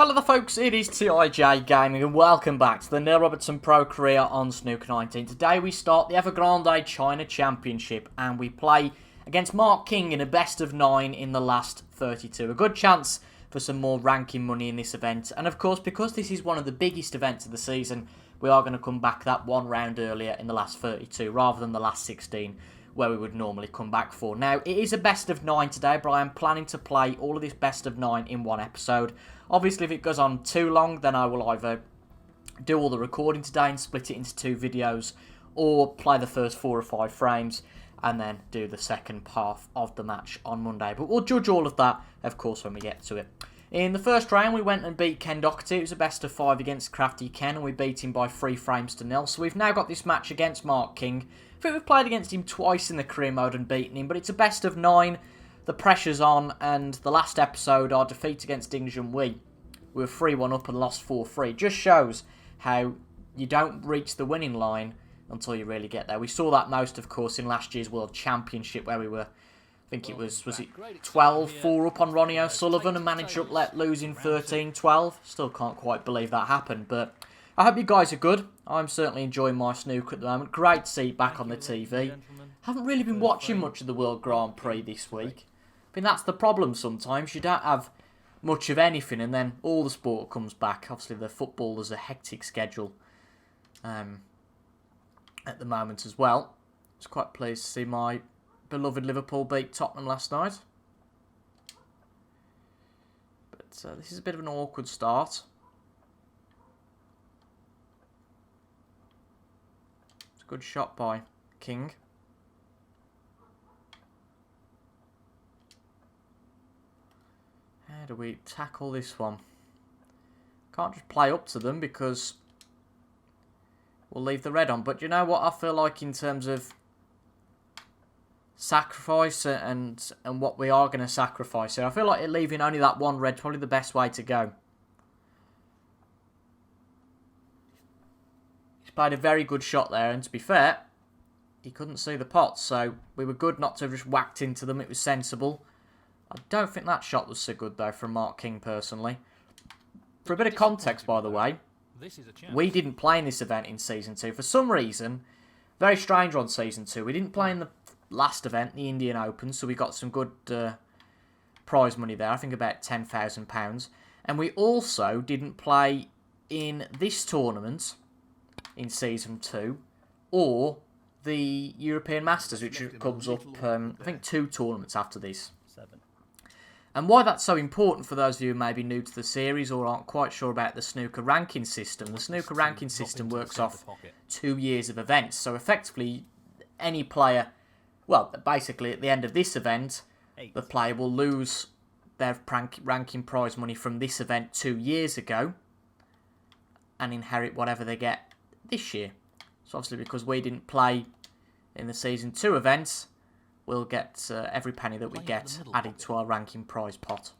Hello there folks, it is TIJ Gaming and welcome back to the Neil Robertson Pro Career on Snooker 19. Today we start the Evergrande China Championship and we play against Mark King in a best of 9 in the last 32. A good chance for some more ranking money in this event, and of course because this is one of the biggest events of the season, we are going to come back that one round earlier in the last 32 rather than the last 16 where we would normally come back for. Now, it is a best of 9 today, but I am planning to play all of this best of 9 in one episode. Obviously, if it goes on too long, then I will either do all the recording today and split it into 2 videos, or play the first 4 or 5 frames and then do the second half of the match on Monday. But we'll judge all of that, of course, when we get to it. In the first round, we went and beat Ken Doherty. It was a best of 5 against Crafty Ken, and we beat him by 3 frames to 0. So we've now got this match against Mark King. I think we've played against him twice in the career mode and beaten him, but it's a best of 9. The pressure's on, and the last episode, our defeat against Ding Junhui, we were 3-1 up and lost 4-3. Just shows how you don't reach the winning line until you really get there. We saw that most, of course, in last year's World Championship, where we were, I think it was it 12-4 up on Ronnie O'Sullivan and managed to losing 13-12. Still can't quite believe that happened, but I hope you guys are good. I'm certainly enjoying my snooker at the moment. Great to see it back on the TV. Haven't really been watching much of the World Grand Prix this week. I mean, that's the problem sometimes. You don't have much of anything, and then all the sport comes back. Obviously, the football, there's a hectic schedule at the moment as well. I was quite pleased to see my beloved Liverpool beat Tottenham last night. But this is a bit of an awkward start. It's a good shot by King. How do we tackle this one? Can't just play up to them because we'll leave the red on. But you know what I feel like in terms of sacrifice and what we are going to sacrifice here? I feel like leaving only that one red probably the best way to go. He's played a very good shot there, and to be fair, he couldn't see the pot, so we were good not to have just whacked into them. It was sensible. I don't think that shot was so good, though, from Mark King, personally. For a bit of context, by the way, we didn't play in this event in Season 2. For some reason, very strange on Season 2, we didn't play in the last event, the Indian Open, so we got some good prize money there, I think about £10,000. And we also didn't play in this tournament in Season 2, or the European Masters, which comes up, I think, 2 tournaments after this. And why that's so important for those of you who may be new to the series or aren't quite sure about the snooker ranking system. The snooker ranking system works off 2 years of events. So effectively, any player, well, basically at the end of this event, the player will lose their ranking prize money from this event 2 years ago and inherit whatever they get this year. So obviously because we didn't play in the Season 2 events, we'll get every penny that we get added to our ranking prize pot.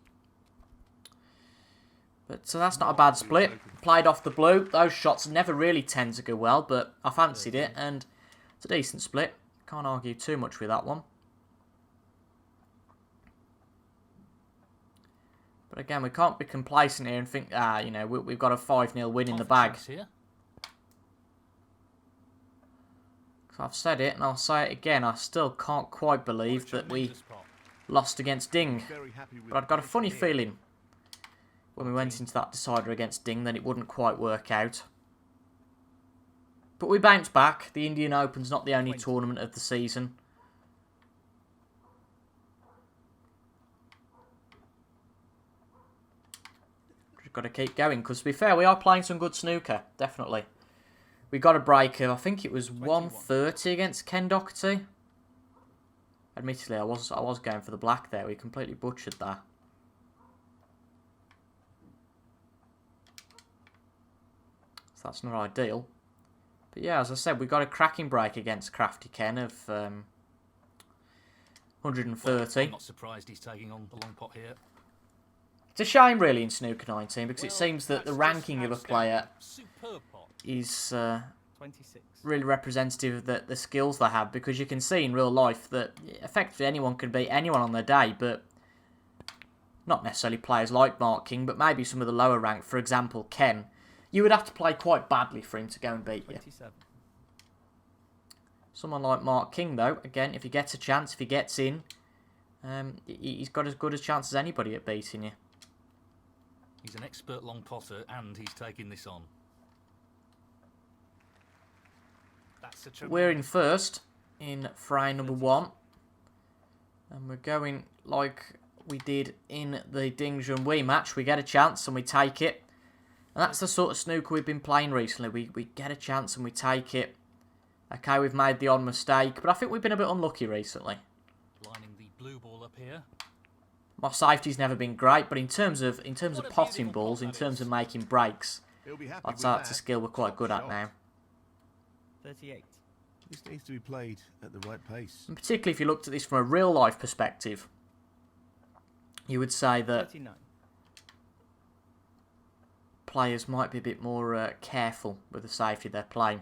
But that's not a bad split. Played off the blue. Those shots never really tend to go well, but I fancied it, and it's a decent split. Can't argue too much with that one. But again, we can't be complacent here and think, you know, we've got a 5-0 win in the bag. I've said it, and I'll say it again. I still can't quite believe that we lost against Ding. But I'd got a funny feeling when we went into that decider against Ding that it wouldn't quite work out. But we bounced back. The Indian Open's not the only tournament of the season. We've got to keep going, because to be fair, we are playing some good snooker, definitely. We got a break of, I think it was 130 against Ken Doherty. Admittedly, I was going for the black there. We completely butchered that. So that's not ideal. But yeah, as I said, we got a cracking break against Crafty Ken of 130. Well, I'm not surprised he's taking on the long pot here. It's a shame, really, in Snooker 19, because it seems that the ranking of a player is really representative of the skills they have, because you can see in real life that effectively anyone can beat anyone on their day, but not necessarily players like Mark King, but maybe some of the lower rank, for example, Ken, you would have to play quite badly for him to go and beat you. 27. Someone like Mark King, though, again, if he gets a chance, if he gets in, he's got as good a chance as anybody at beating you. He's an expert long potter, and he's taking this on. That's a We're in first in frame number 1. And we're going like we did in the Ding Wee match. We get a chance and we take it. And that's the sort of snooker we've been playing recently. We get a chance and we take it. Okay, we've made the odd mistake, but I think we've been a bit unlucky recently. Lining the blue ball up here. My safety's never been great, but in terms of potting balls, in terms of making breaks, that's a skill we're quite good at now. 38. This needs to be played at the right pace. And particularly if you looked at this from a real life perspective, you would say that 39. players might be a bit more careful with the safety they're playing.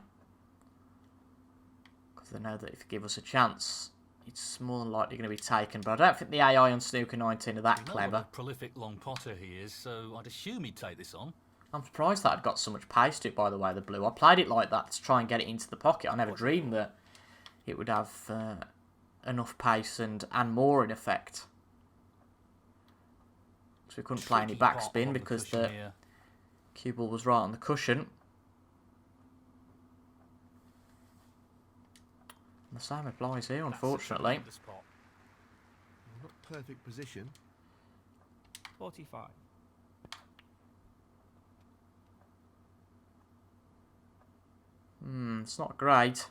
Because they know that if you give us a chance, it's more than likely going to be taken. But I don't think the AI on Snooker 19 are that We know clever. what a prolific long potter he is, so I'd assume he'd take this on. I'm surprised that I'd got so much pace to it, by the way, the blue. I played it like that to try and get it into the pocket. I never dreamed that it would have enough pace and more in effect. So we couldn't play any Tricky pot backspin on because cushion the here. cue ball was right on the cushion. And the same applies here, That's a unfortunately. tremendous pot. Not perfect position. 45. It's not great.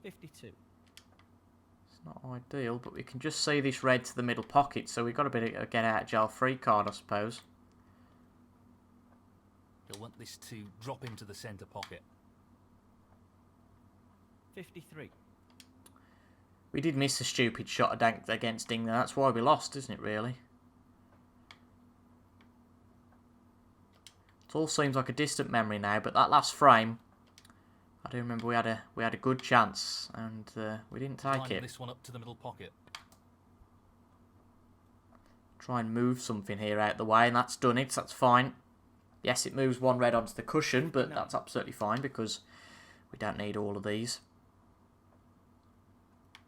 52. It's not ideal, but we can just see this red to the middle pocket, so we've got a bit of a get out of jail free card, I suppose. He'll want this to drop into the centre pocket. 53. We did miss a stupid shot against Ding, that's why we lost, isn't it, really? It all seems like a distant memory now, but that last frame, I do remember we had a good chance, and we didn't take Lining it. this one up to the middle pocket. Try and move something here out the way, and that's done it, so that's fine. Yes, it moves one red onto the cushion, but that's absolutely fine because we don't need all of these.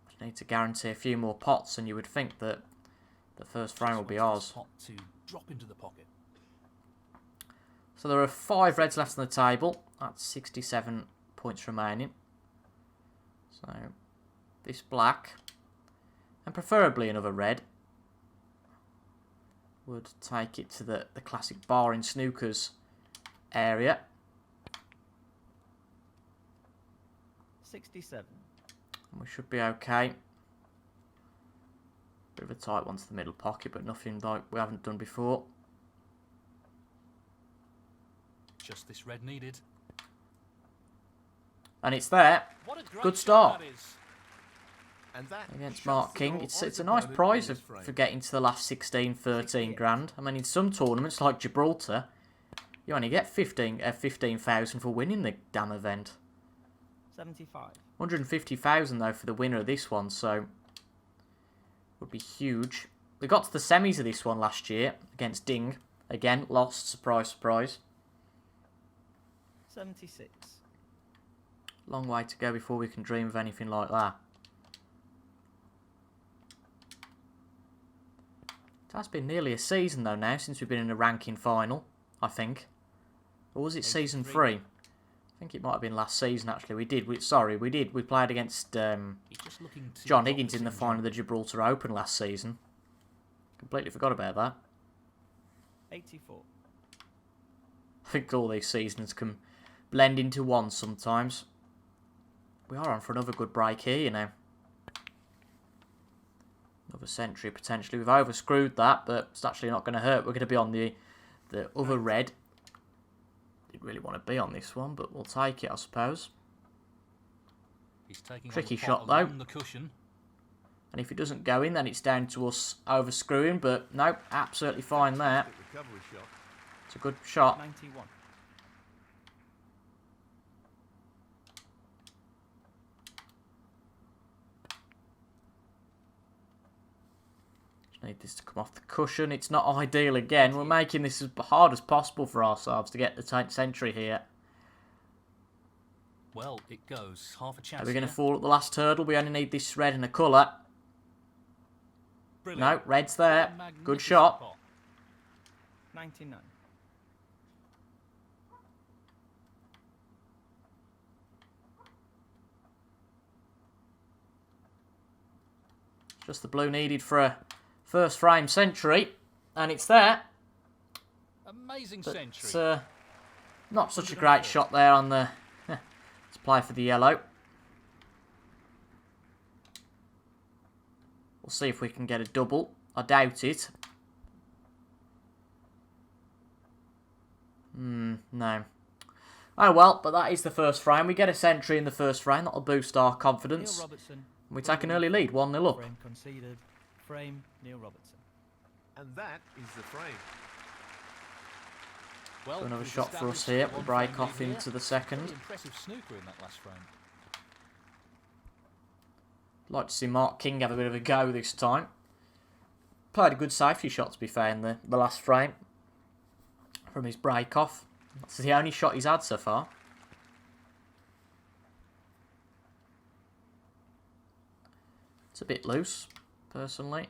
Just need to guarantee a few more pots, and you would think that the first frame will be ours. Pot to drop into the pocket. So there are 5 reds left on the table. That's 67 points remaining. So this black, and preferably another red, would take it to the classic bar in snookers area. 67. And we should be okay. Bit of a tight one to the middle pocket, but nothing like we haven't done before. Just this red needed. And it's there. What a great Good shot start. that is. And that Against shuts Mark the King. door It's on a his nice opponent prize in this frame. for getting to the last 16, 13 grand. I mean, in some tournaments like Gibraltar, you only get 15,000 for winning the damn event. 75. 150,000 though for the winner of this one, so would be huge. We got to the semis of this one last year against Ding. Again, lost. Surprise, surprise. 76. Long way to go before we can dream of anything like that. It has been nearly a season though now since we've been in a ranking final, I think. Or was it season 3? I think it might have been last season actually. We played against He's just looking to John drop Higgins this in the final of the Gibraltar Open last season. Completely forgot about that. 84. I think all these seasons can blend into one sometimes. We are on for another good break here, you know. Another century potentially. We've overscrewed that, but it's actually not going to hurt. We're going to be on the other red. Didn't really want to be on this one, but we'll take it, I suppose. He's taking Tricky on the shot, pot though. along the cushion. And if it doesn't go in, then it's down to us overscrewing. But no, absolutely fine there. Fantastic recovery shot. It's a good shot. 91. Need this to come off the cushion. It's not ideal again. We're making this as hard as possible for ourselves to get the 10th century here. Well, it goes. Half a chance. Are we going to here. fall at the last hurdle? We only need this red and a colour. Brilliant. No, red's there. Magnificent Good shot. pot. 99. Just the blue needed for a first frame century. And it's there. Amazing But century. not such a great shot there on the... Let's play for the yellow. We'll see if we can get a double. I doubt it. No. Oh well, but that is the first frame. We get a century in the first frame. That'll boost our Neil confidence. Robertson. We take an early lead, 1-0 up. Frame conceded. Frame Neil Robertson. And that is the frame. Well, Another we've shot for us established here. one We'll break frame off lead into here. the second. Very impressive snooker in that last frame. Like to see Mark King have a bit of a go this time. Played a good safety shot, to be fair, in the last frame. From his break off. That's the only shot he's had so far. It's a bit loose, personally.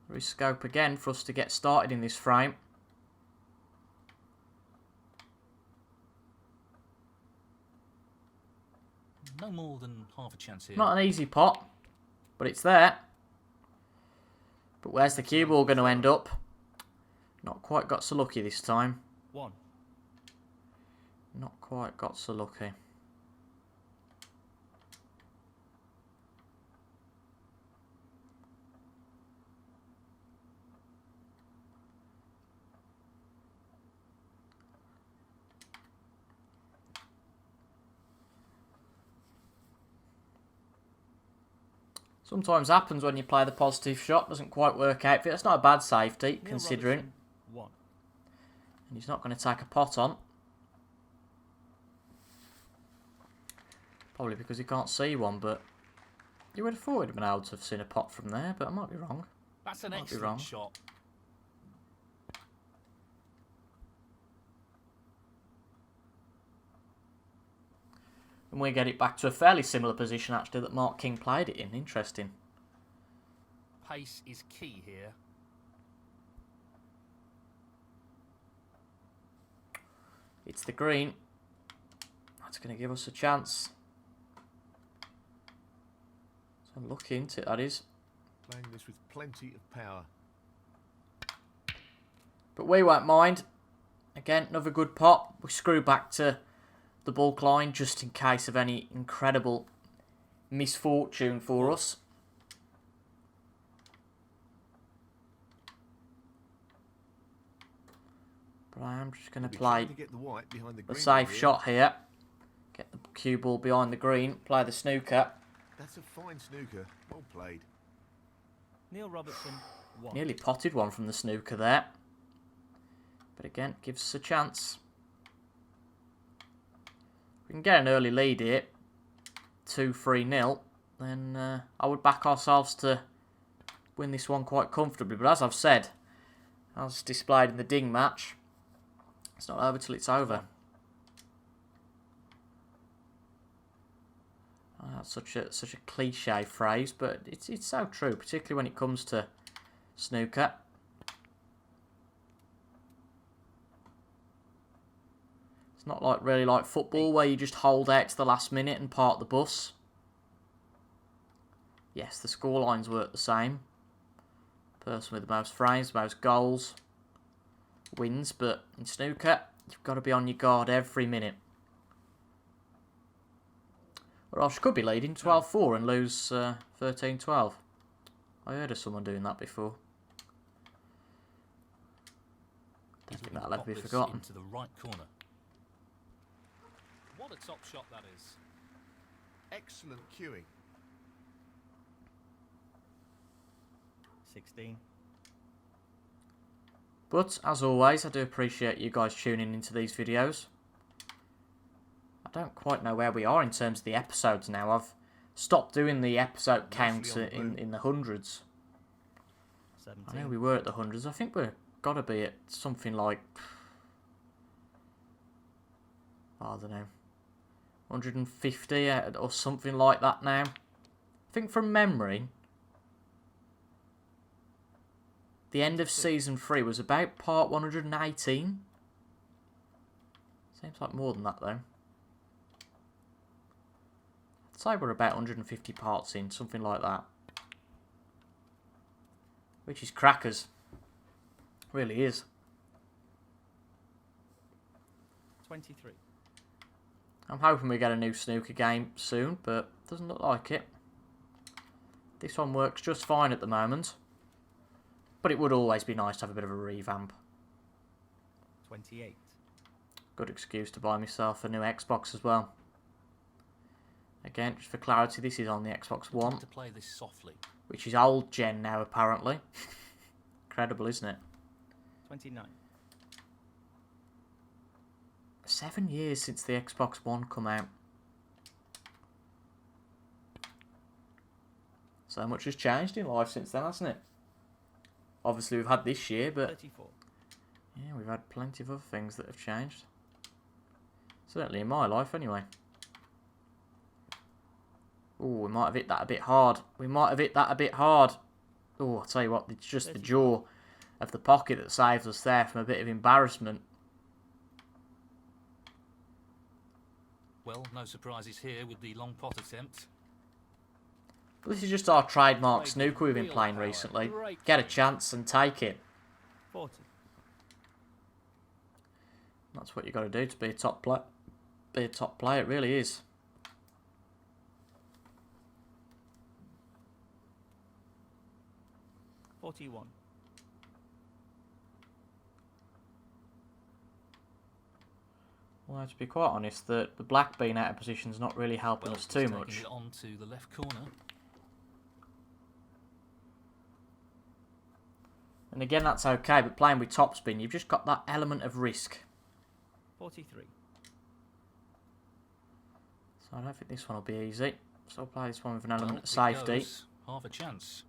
There is scope again for us to get started in this frame. No more than half a chance here. Not an easy pot, but it's there. But where's the cue ball going to end up? Not quite got so lucky this time. 1. Not quite got so lucky. Sometimes happens when you play the positive shot. Doesn't quite work out for you. It's not a bad safety, Neil considering. Robertson, 1. And he's not going to take a pot on. Probably because he can't see one, but you would have thought he'd have been able to have seen a pot from there, but I might be wrong. That's an Might be excellent wrong. shot. And we get it back to a fairly similar position, actually, that Mark King played it in. Interesting. Pace is key here. It's the green. That's going to give us a chance. It's unlucky, isn't it, that is? Playing this with plenty of power. But we won't mind. Again, another good pot. We screw back to the bulk line just in case of any incredible misfortune for us. But I am just going to Be play trying to get the white behind the a green safe here. shot here. Get the cue ball behind the green. Play the snooker. That's a fine snooker. Well played. Neil Robertson, 1. Nearly potted one from the snooker there. But again, gives us a chance. We can get an early lead here. 2-3-0. Then I would back ourselves to win this one quite comfortably. But as I've said, as displayed in the ding match, it's not over till it's over. That's such a cliche phrase, but it's so true, particularly when it comes to snooker. It's not like really like football where you just hold out to the last minute and park the bus. Yes, the scorelines work the same. Person with the most frames, most goals wins, but in snooker, you've got to be on your guard every minute. Or else you could be leading 12-4 and lose 13-12. I heard of someone doing that before. Don't think that'll ever be Pop this forgotten. into the right corner. What a top shot that is. Excellent cueing. 16. But, as always, I do appreciate you guys tuning into these videos. I don't quite know where we are in terms of the episodes now. I've stopped doing the episode counts Nicely on the in the hundreds. 17. I know we were at the hundreds. I think we're got to be at something like, I don't know, 150 or something like that now. I think from memory, the end of season 3 was about part 118. Seems like more than that though. I'd say we're about 150 parts in, something like that. Which is crackers. Really is. 23. I'm hoping we get a new snooker game soon, but doesn't look like it. This one works just fine at the moment. But it would always be nice to have a bit of a revamp. 28. Good excuse to buy myself a new Xbox as well. Again, just for clarity, this is on the Xbox One, To play this softly. which is old gen now apparently. Incredible, isn't it? 29. 7 years since the Xbox One come out. So much has changed in life since then, hasn't it? Obviously we've had this year, but 34. yeah, we've had plenty of other things that have changed. Certainly in my life, anyway. Oh, we might have hit that a bit hard. We might have hit that a bit hard. Oh, I'll tell you what, it's just the jaw of the pocket that saves us there from a bit of embarrassment. Well, no surprises here with the long pot attempt. But this is just our trademark snooker we've been playing recently. Get a chance and take it. 40. That's what you got to do to be a top player. Be a top player, it really is. $41. Well, to be quite honest, the black being out of position is not really helping Well, us too taking much. it on to the left corner. And again, that's okay, but playing with topspin, you've just got that element of risk. 43. So I don't think this one will be easy. So I'll play this one with an element Well, of it safety. goes. Half a chance.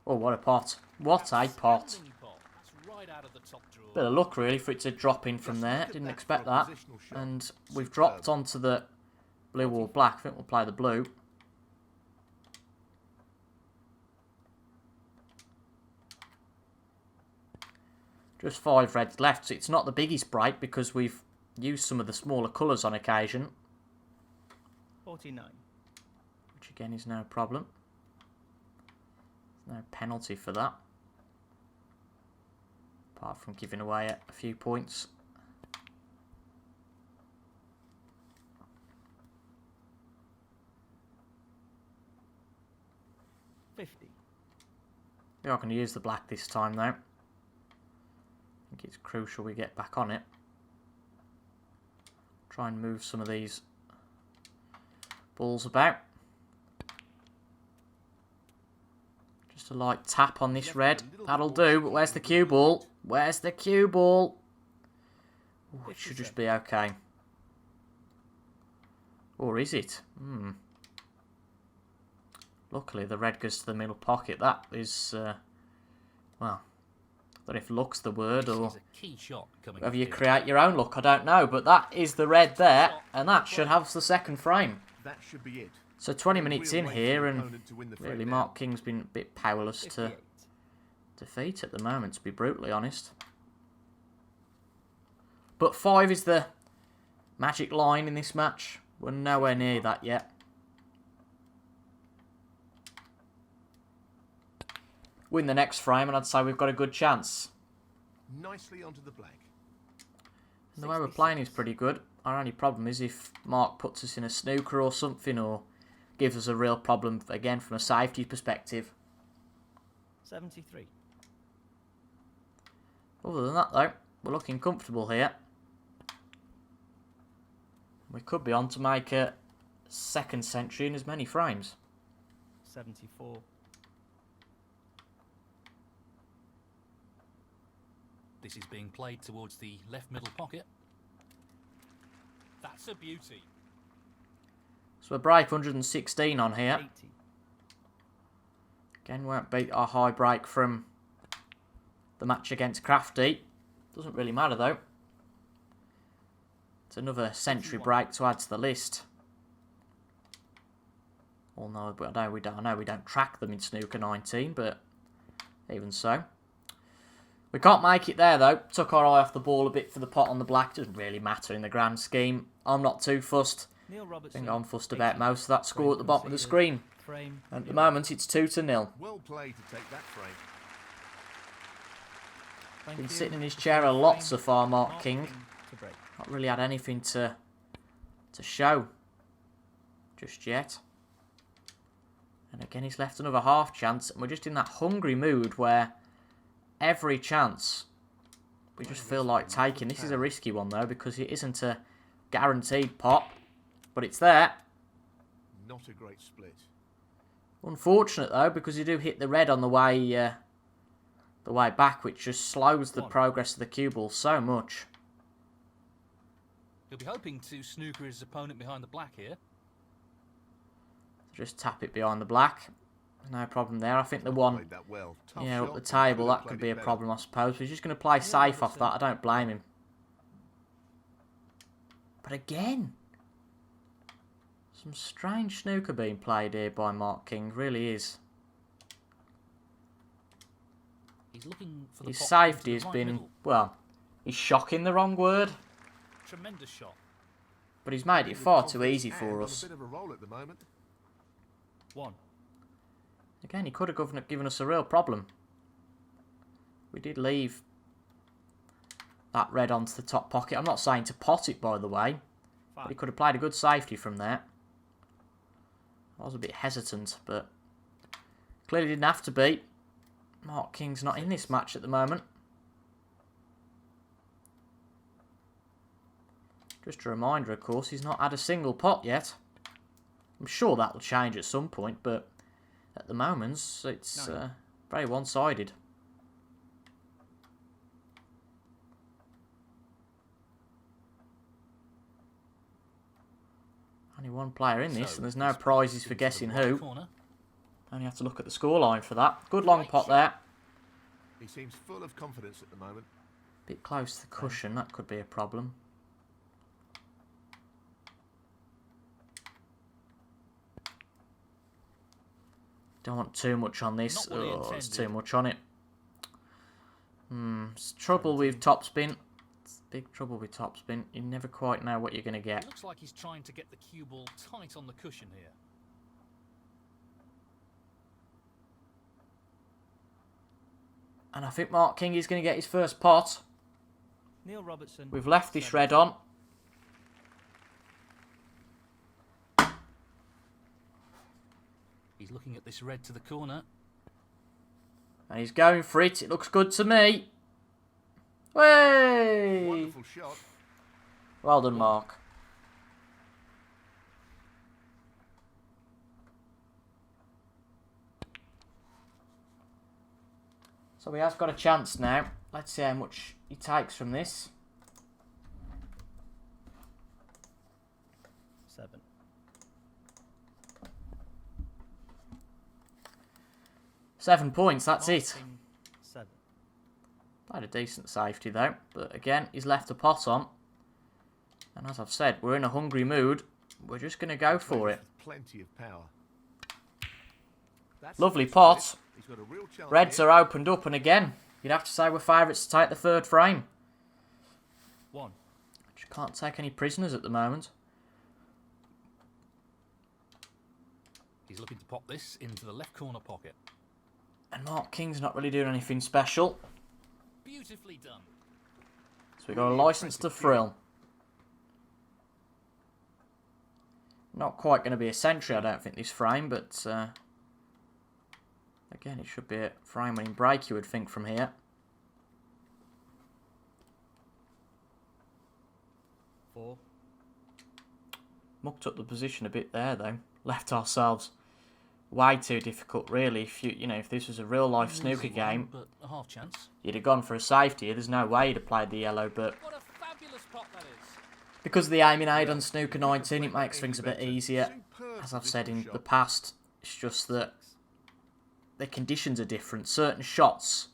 Oh, what a pot. What a pot. Standing pot. That's right out of the top drawer. Bit of luck, really, for it to drop in from Just there. look at Didn't that expect for a that. positional shot. And we've Superb. dropped onto the blue or black. I think we'll play the blue. Just 5 reds left. So it's not the biggest break because we've used some of the smaller colours on occasion. 49. Which again is no problem. There's no penalty for that. Apart from giving away a few points. $50. We're not going to use the black this time though. I think it's crucial we get back on it. Try and move some of these balls about. Just a light tap on this red. That'll do, but where's the cue ball? Where's the cue ball? Oh, it should just be okay. Or is it? Luckily, the red goes to the middle pocket. That is, well, I don't know if luck's the word This or is a key shot coming whether up you here. create your own luck. I don't know, but that is the red there, and that should have the second frame. That should be it. So 20 No minutes real in way for here, the and opponent to win the frame really now. Mark King's been a bit powerless to 58. defeat at the moment, to be brutally honest. But 5 is the magic line in this match. We're nowhere near that yet. Win the next frame, and I'd say we've got a good chance. Nicely onto the black. And the way we're playing is pretty good. Our only problem is if Mark puts us in a snooker or something, or gives us a real problem, again, from a safety perspective. 73. Other than that, though, we're looking comfortable here. We could be on to make a second century in as many frames. 74. This is being played towards the left middle pocket. That's a beauty. So a break 116 on here. 80. Again, won't beat our high break from the match against Crafty. Doesn't really matter though. It's another century break to add to the list. Although I know we don't track them in Snooker 19, but even so. We can't make it there though. Took our eye off the ball a bit for the pot on the black. Doesn't really matter in the grand scheme. I'm not too fussed. Neil I Robertson. think I'm fussed about most of that score at the bottom of the screen. Frame. And at the moment it's 2-0. Well played to take that frame. Thank Been you. sitting in his chair a lot so far, Mark King. To break. Not really had anything to show just yet. And again, he's left another half chance. And we're just in that hungry mood where every chance we just feel like taking. This is a risky one, though, because it isn't a guaranteed pot. But it's there. Not a great split. Unfortunate, though, because you do hit the red on the way back, which just slows the progress of the cue ball so much. He'll be hoping to snooker his opponent behind the black here. Just tap it behind the black. No problem there. I think the one, Played that well. Tough yeah, up shot, the but table, could have that could played be it a better. problem, I suppose. But he's just going to play safe off that. I don't blame him. But again, some strange snooker being played here by Mark King. Really is. He's looking for the His pot safety into has the right been, middle. well, he's shocking the wrong word. Tremendous shot. But he's made it far too easy for us. A bit of a roll at the moment. 1. Again, he could have given us a real problem. We did leave that red onto the top pocket. I'm not saying to pot it, by the way. But he could have played a good safety from there. I was a bit hesitant, but clearly didn't have to be. Mark King's not in this match at the moment. Just a reminder, of course, he's not had a single pot yet. I'm sure that will change at some point, but at the moment, it's very one-sided. Only one player in this, and there's no prizes for guessing who. Corner. Only have to look at the scoreline for that. Good long pot there. He seems full of confidence at the moment. Bit close to the cushion, that could be a problem. Don't want too much on this. Not what he Oh, it's too intended. much on it. It's trouble with topspin. It's big trouble with topspin. You never quite know what you're going to It get. looks like he's trying to get the cue ball tight on the cushion here. And I think Mark King is going to get his first pot. Neil Robertson. We've left this 7. red on. He's looking at this red to the corner. And he's going for it. It looks good to me. Way! Wonderful shot. Well done, Mark. So he has got a chance now. Let's see how much he takes from this. 7. 7 points, that's it. 7. Played a decent safety though. But again, he's left a pot on. And as I've said, we're in a hungry mood. We're just going to go for it. Plenty of power. That's Lovely a good pot. split. He's got a real chance Reds here. are opened up, and again, you'd have to say we're favourites to take the third frame. 1. Just can't take any prisoners at the moment. He's looking to pop this into the left corner pocket. And Mark King's not really doing anything special. Beautifully done. So we've got a licence to frill. Not quite going to be a century, I don't think, this frame, but again, it should be a frame winning break, you would think, from here. 4. Mucked up the position a bit there, though. Left ourselves way too difficult, really. If this was a real life snooker Easy one, game, but a half chance. you'd have gone for a safety. There's no way you'd have played the yellow, but What a fabulous pot that is. because of the aiming aid on Snooker 19, it makes things a bit easier. as I've said in shot. the past, it's just that the conditions are different. Certain shots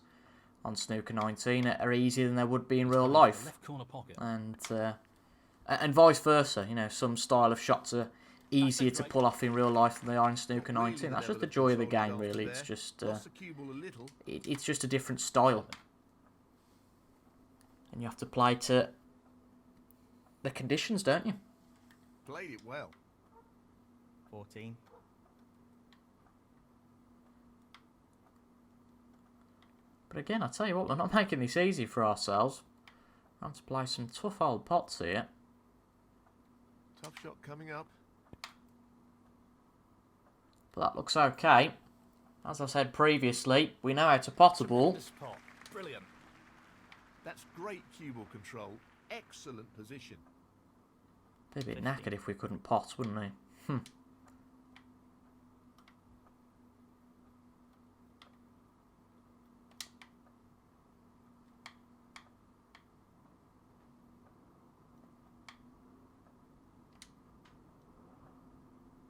on Snooker 19 are easier than they would be in real life, Left corner pocket. and vice versa. You know, some style of shots are easier to pull off in real life than they are in Snooker 19. That's just the joy of the game, really. It's just it's just a different style, and you have to play to the conditions, don't you? Played it well. 14. But again, I tell you what, we're not making this easy for ourselves. We're going to play some tough old pots here. Tough shot coming up. But that looks okay. As I said previously, we know how to pot a ball. Tremendous pot. Brilliant. That's great cue ball control. Excellent position. Be a bit knackered if we couldn't pot, wouldn't we?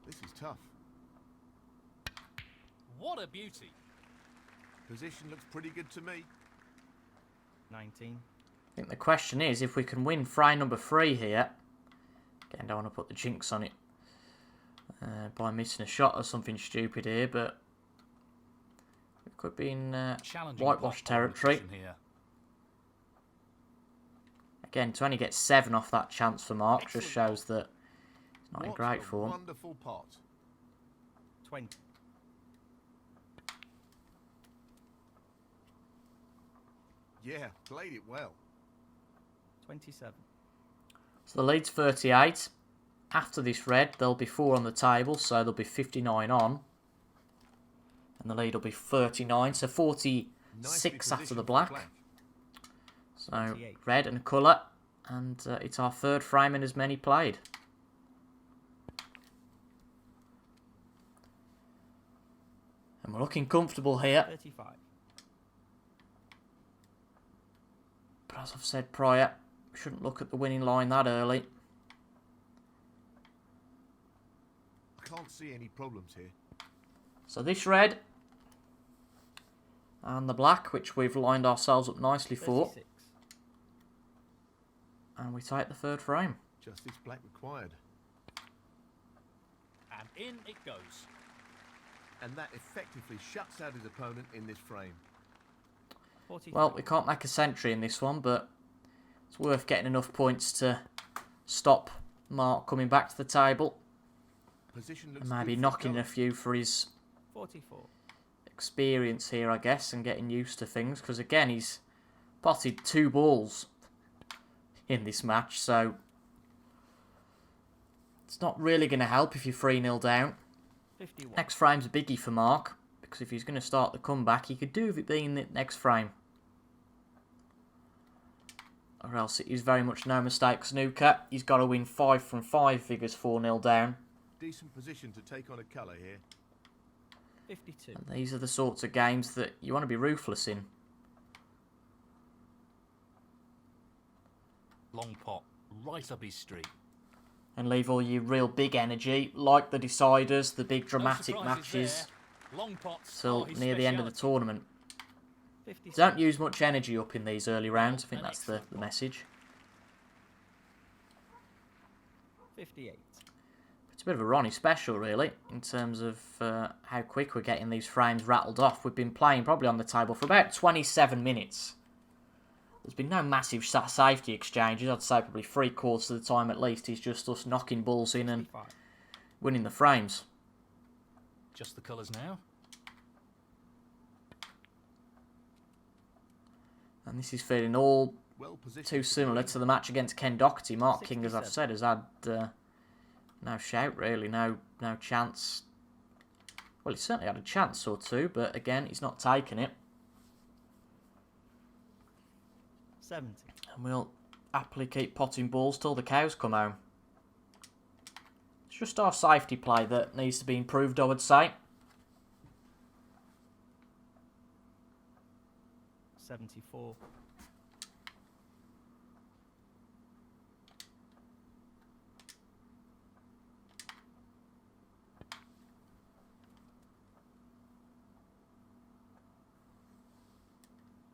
This is tough. What a beauty. Position looks pretty good to me. 19. I think the question is if we can win fray number 3 here. Again, don't want to put the jinx on it by missing a shot or something stupid here, but we could be in whitewash territory. Here. Again, to only get 7 off that chance for Mark Excellent just shows that he's not in What great a form. Wonderful pot. 20. Yeah, played it well. 27. So the lead's 38. After this red, there'll be 4 on the table, so there'll be 59 on. And the lead will be 39, so 46 Nicely after the positioned black. for So 28. red and colour, and it's our third frame in as many played. And we're looking comfortable here. 35. But as I've said prior, we shouldn't look at the winning line that early. I can't see any problems here. So this red and the black, which we've lined ourselves up nicely for. 36. And we take the third frame. Just this black required. And in it goes. And that effectively shuts out his opponent in this frame. 43. Well, we can't make a century in this one, but it's worth getting enough points to stop Mark coming back to the table. Position looks And maybe good for knocking colour. a few for his 44. experience here, I guess, and getting used to things. Because again, he's potted 2 balls in this match, so it's not really going to help if you're 3-0 down. 51. Next frame's a biggie for Mark, because if he's going to start the comeback, he could do with it being the next frame. Or else it is very much no mistake snooker. He's got to win 5 from 5 figures 4-0 down. Decent position to take on a colour here. 52. And these are the sorts of games that you want to be ruthless in. Long pot. Right up his street. And leave all your real big energy, like the deciders, the big dramatic No surprises matches, there. Long pots. till his near the end of the speciality. tournament. 56. Don't use much energy up in these early rounds. I think that's the message. 58. It's a bit of a Ronnie special, really, in terms of how quick we're getting these frames rattled off. We've been playing probably on the table for about 27 minutes. There's been no massive safety exchanges. I'd say probably 3/4 of the time at least. It's just us knocking balls in and 55. winning the frames. Just the colours now. And this is feeling all Well positioned. too for similar win. to the match against Ken Doherty. Mark King, as I've 67. said, has had no shout, really. No chance. Well, he's certainly had a chance or two, but again, he's not taken it. 70. And we'll happily keep potting balls till the cows come home. It's just our safety play that needs to be improved, I would say. 74.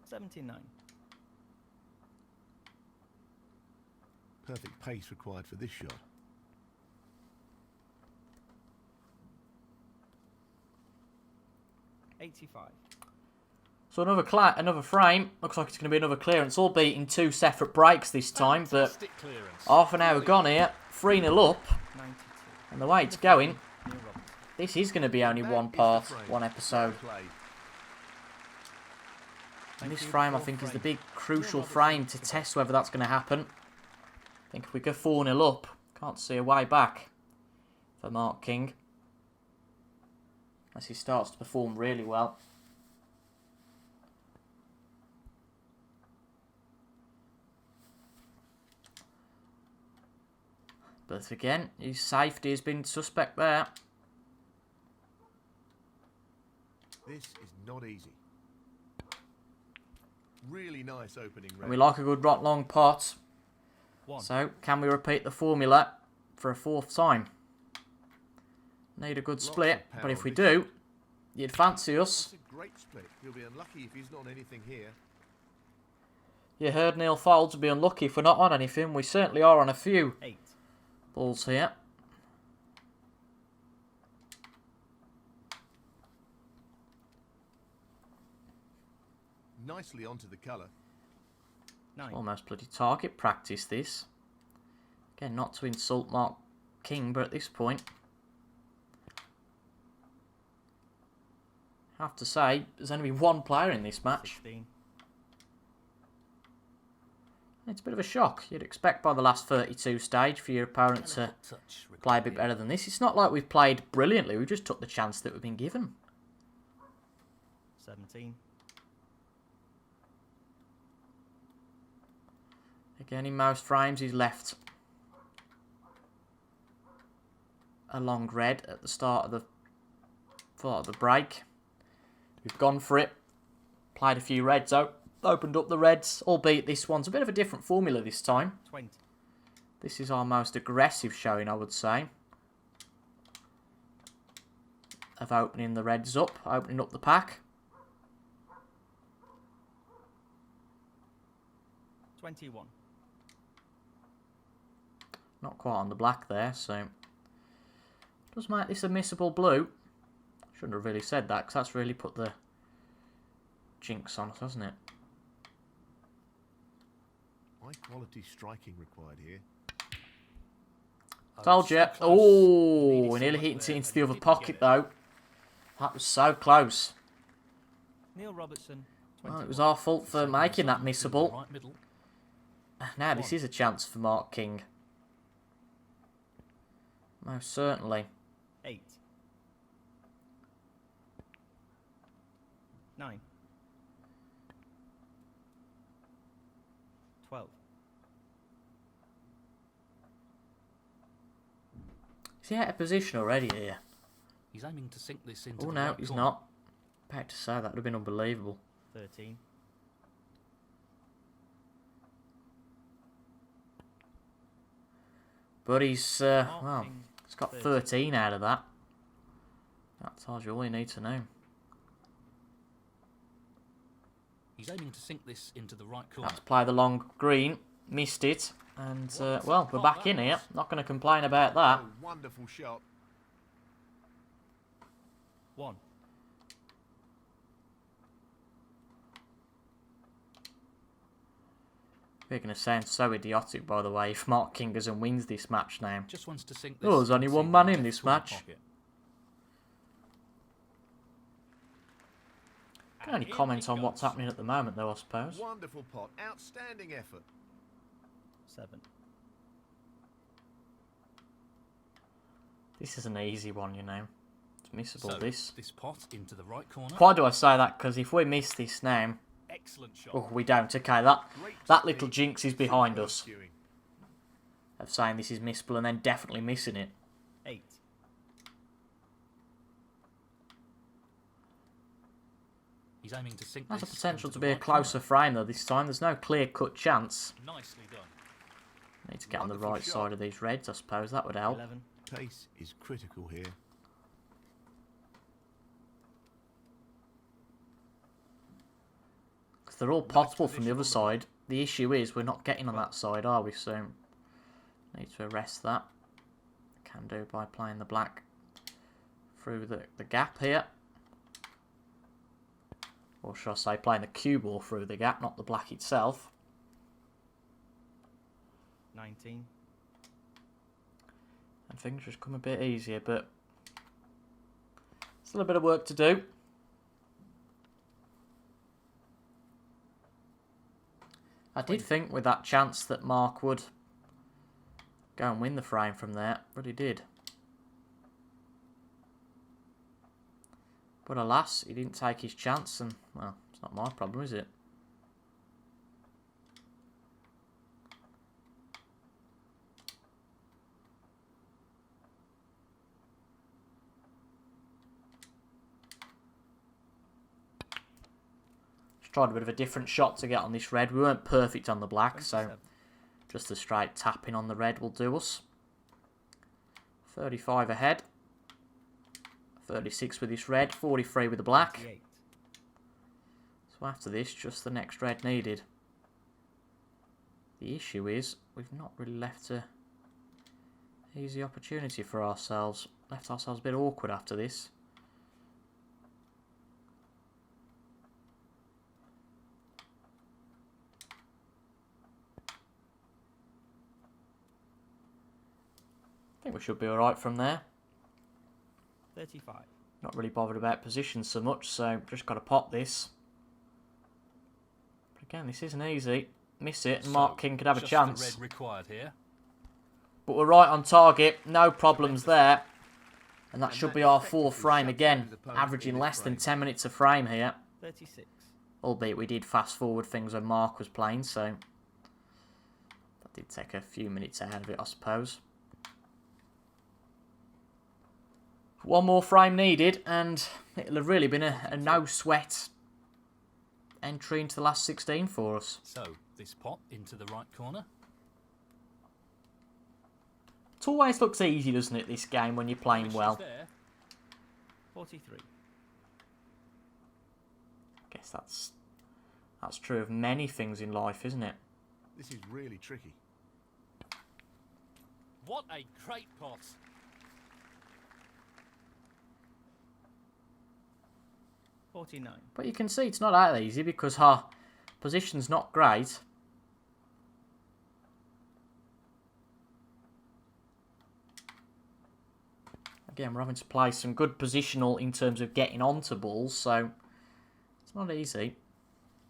79. Perfect pace required for this shot. $85. So another frame. Looks like it's going to be another clearance, albeit in two separate breaks this time. But half an hour gone here. 3-0 up. 92. And the way it's going, Neil Robertson. this is going to be only one part, one episode. And this frame, I think, is the big crucial frame to test whether that's going to happen. I think if we go 4-0 up, can't see a way back for Mark King. As he starts to perform really well. But again, his safety has been suspect there. This is not easy. Really nice opening round. And we like a good rock long pot. 1. So, can we repeat the formula for a fourth time? Need a good split, but if we do, you'd fancy us. That's a great split. He'll be unlucky if he's not on anything here. You heard Neil Folds be unlucky if we're not on anything. We certainly are on a few 8. balls here. Nicely onto the colour. 9. Almost bloody target practice this. Again, not to insult Mark King, but at this point, I have to say, there's only been one player in this match. 16. It's a bit of a shock. You'd expect by the last 32 stage for your opponent to play a bit better than this. It's not like we've played brilliantly. We just took the chance that we've been given. 17. Again, in most frames, he's left a long red at the start of the break. We've gone for it. Played a few reds out. Opened up the reds, albeit this one's a bit of a different formula this time. 20. This is our most aggressive showing, I would say, of opening the reds up, opening up the pack. 21. Not quite on the black there, so does make this a missable blue. Shouldn't have really said that, because that's really put the jinx on us, hasn't it? High quality striking required here. Told you. Oh, we nearly hit it into the other pocket, though. That was so close. Neil Robertson. Well, it was our fault for making that missable. Right middle. Now, this is a chance for Mark King. Most certainly. 8. 9. 12. Is he out of position already here? He's aiming to sink this into Oh the no, right he's corner. not. About to say that would have been unbelievable. 13. But he's, well, Marking he's got 13 out of that. That tells you all you need to know. He's aiming to sink this into the right corner. Let's play the long green. Missed it. And, well, we're back in here. Not going to complain about that. Oh, wonderful shot. 1. We're going to sound so idiotic, by the way, if Mark King goes and wins this match now. Just wants to sink this. Oh, there's only into one the man in left this corner match. pocket. Can only comment on what's happening at the moment, though, I suppose. Wonderful pot. Outstanding effort. 7. This is an easy one, you know. It's missable, So, this. this pot into the right corner. Why do I say that? Because if we miss this now... Excellent shot. Oh, we don't. Okay, that little jinx is behind us. Pursuing. Of saying this is missable and then definitely missing it. 8. He's aiming to sink That's a this potential into to the be a right closer frame, though, this time. There's no clear-cut chance. corner. Nicely done. Need to get on the Wonderful right shot. side of these reds, I suppose. That would help. 11. Pace is critical here. if they're all potable from the other side, the issue is we're not getting on that side, are we? So, need to arrest that. Can do by playing the black through the gap here. Or should I say playing the cue ball through the gap, not the black itself. 19. And things just come a bit easier, but still a bit of work to do. I did think with that chance that Mark would go and win the frame from there, but he did. But alas, he didn't take his chance, and, well, it's not my problem, is it? Just tried a bit of a different shot to get on this red. We weren't perfect on the black, so just a straight tapping on the red will do us. 35 ahead. 36 with this red, 43 with the black. 28. So after this, just the next red needed. The issue is, we've not really left a easy opportunity for ourselves. Left ourselves a bit awkward after this. I think we should be alright from there. 35. Not really bothered about position so much, so just got to pot this. But again, this isn't easy. Miss it, and Mark King could have a chance. The red required here. But we're right on target, no problems there. And that should be our fourth frame again, averaging less than 10 minutes a frame here. 36. Albeit we did fast forward things when Mark was playing, so that did take a few minutes out of it, I suppose. One more frame needed, and it'll have really been a no-sweat entry into the last 16 for us. So, this pot into the right corner. It always looks easy, doesn't it, this game, when you're playing well. There. 43. I guess that's true of many things in life, isn't it? This is really tricky. What a great pot. 49. But you can see it's not that easy because our position's not great. Again, we're having to play some good positional in terms of getting onto balls, so it's not easy.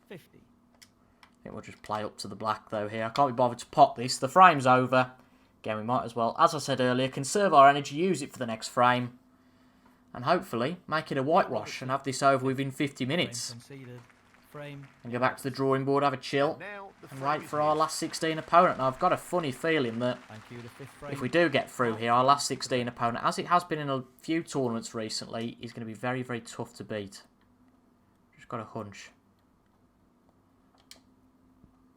50. I think we'll just play up to the black though here. I can't be bothered to pot this. The frame's over. Again, we might as well, as I said earlier, conserve our energy, use it for the next frame. And hopefully make it a whitewash and have this over within 50 minutes. Frame. And go back to the drawing board, have a chill, and wait for our last 16 opponent. Now, I've got a funny feeling that if we do get through here, our last 16 opponent, as it has been in a few tournaments recently, is going to be very, very tough to beat. Just got a hunch.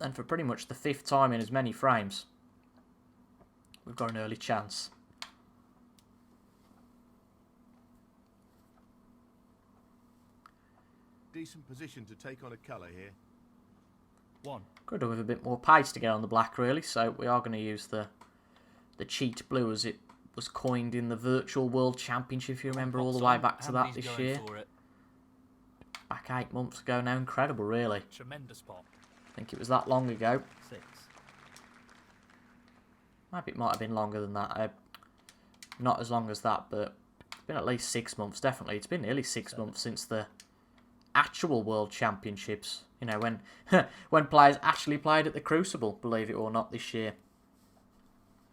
And for pretty much the 5th time in as many frames, we've got an early chance. Decent position to take on a colour here. 1. Could do with a bit more pace to get on the black, really, so we are going to use the cheat blue as it was coined in the Virtual World Championship, if you remember, all the way back to that this year. Back 8 months ago now. Incredible, really. Tremendous pot. I think it was that long ago. 6. Maybe it might have been longer than that. Not as long as that, but it's been at least 6 months, definitely. It's been nearly 6 months since the actual World Championships. You know, when when players actually played at the Crucible, believe it or not, this year.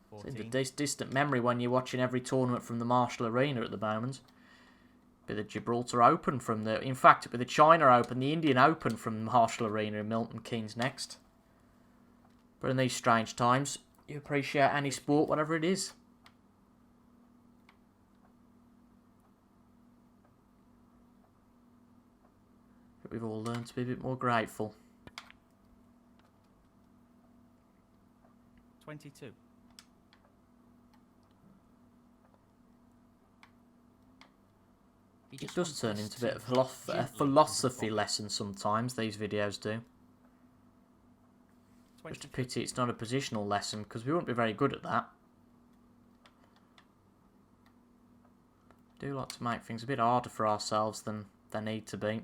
14. It's a distant memory when you're watching every tournament from the Marshall Arena at the moment. Be the Gibraltar Open from the... In fact, it'll be the China Open, the Indian Open from Marshall Arena in Milton Keynes next. But in these strange times, you appreciate any sport, whatever it is. But we've all learned to be a bit more grateful. 22. He It just does wants turn this into a bit to of a drop gently into the philosophy pocket. lesson sometimes, these videos do. Just a 22. pity it's not a positional lesson, because we wouldn't be very good at that. Do like to make things a bit harder for ourselves than they need to be.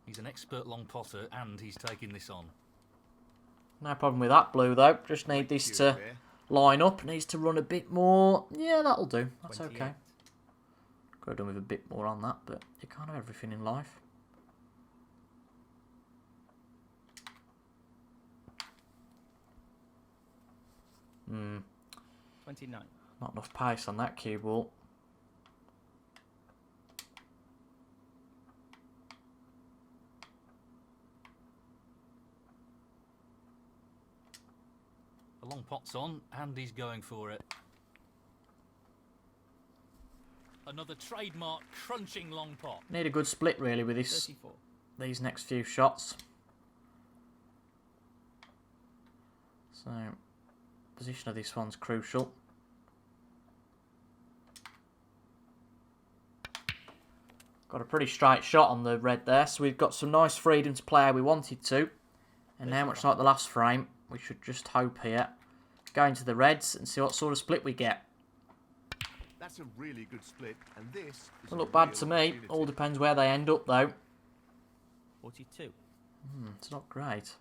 He's an expert long potter and he's taking this on. No problem with that, blue, though. Just need this Cue to there. line up. Needs to run a bit more. Yeah, that'll do. That's 28. okay. Could have done with a bit more on that, but you can't have everything in life. Hmm. 29. Not enough pace on that cue ball. The long pot's on and he's going for it. Another trademark crunching long pot. Need a good split, really, with this 34. these next few shots. So, position of this one's crucial. Got a pretty straight shot on the red there, so we've got some nice freedom to play how we wanted to. And now, much like the last frame, we should just hope here, go into the reds and see what sort of split we get. That's a really good split, and this is Doesn't a look bad real to me. opportunity. All depends where they end up, though. 42. It's not great.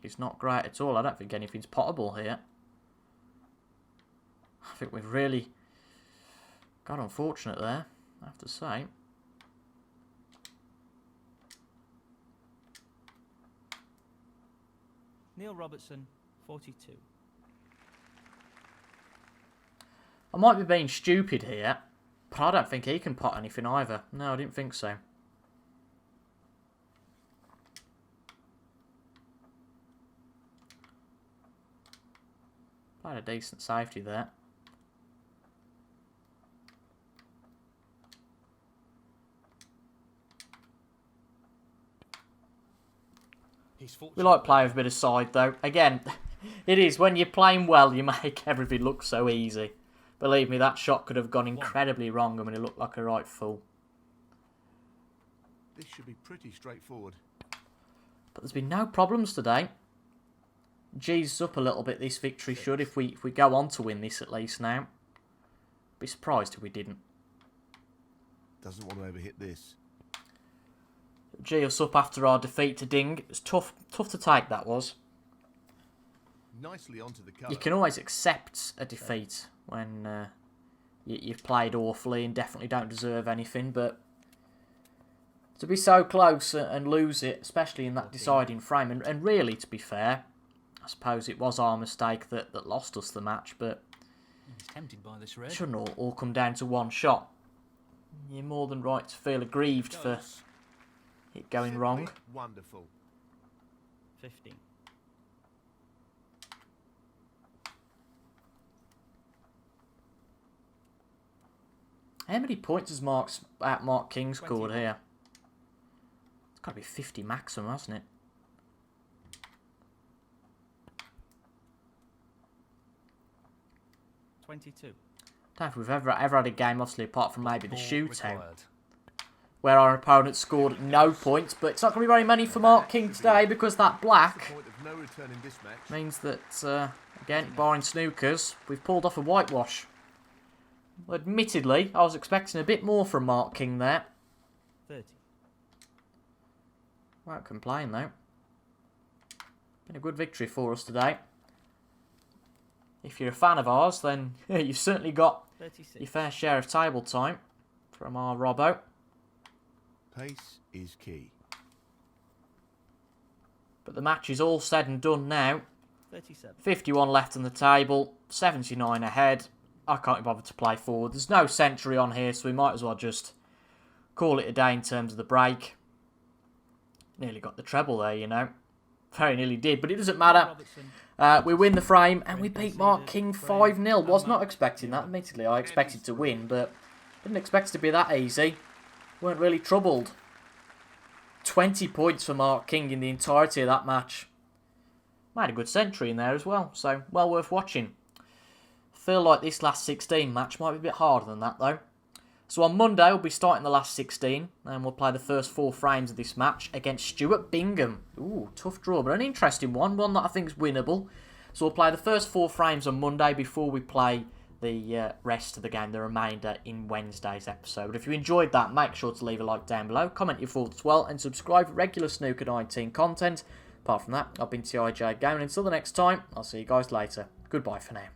It's not great at all. I don't think anything's potable here. I think we've really got unfortunate there, I have to say. Neil Robertson, 42. I might be being stupid here, but I don't think he can pot anything either. No, I didn't think so. Played a decent safety there. We like playing with a bit of side, though. Again, it is. When you're playing well, you make everything look so easy. Believe me, that shot could have gone incredibly wrong. I mean, it looked like a right fool. This should be pretty straightforward. But there's been no problems today. G's up a little bit, this victory should, if we go on to win this at least now. Be surprised if we didn't. Doesn't want to overhit this. G us up after our defeat to Ding. It was tough to take, that was. Nicely onto the colour. You can always accept a defeat when you've played awfully and definitely don't deserve anything, but to be so close and lose it, especially in that deciding frame, and really, to be fair, I suppose it was our mistake that lost us the match, but He's tempted by this red. it shouldn't all come down to one shot. You're more than right to feel aggrieved for it going Simply wrong. Wonderful. 15. How many points has Mark King scored 21. here? It's got to be 50 maximum, hasn't it? 22. I don't think we've ever had a game, obviously, apart from maybe the Ball shootout, required. where our opponent scored no points, but it's not going to be very many for Mark King today because that That's the black point of no return in this match. means that, again, barring snookers, we've pulled off a whitewash. Well, admittedly, I was expecting a bit more from Mark King there. 30. Won't complain, though. Been a good victory for us today. If you're a fan of ours, then you've certainly got 36. your fair share of table time from our Robbo. Pace is key. But the match is all said and done now. 37. 51 left on the table, 79 ahead. I can't be bothered to play forward. There's no century on here, so we might as well just call it a day in terms of the break. Nearly got the treble there, you know. Very nearly did, but it doesn't matter. Robertson, We win the frame, and we beat Mark King 5-0. Was not expecting that, admittedly. I expected to win, but didn't expect it to be that easy. Weren't really troubled. 20 points for Mark King in the entirety of that match. Made a good century in there as well, so well worth watching. Feel like this last 16 match might be a bit harder than that though. So on Monday we'll be starting the last 16 and we'll play the first 4 frames of this match against Stuart Bingham. Ooh, tough draw, but an interesting one that I think is winnable. So we'll play the first 4 frames on Monday before we play the rest of the game, the remainder, in Wednesday's episode. If you enjoyed that, make sure to leave a like down below, comment your thoughts as well, and subscribe for regular Snooker 19 content. Apart from that, I've been TIJ Gaming. Until the next time, I'll see you guys later. Goodbye for now.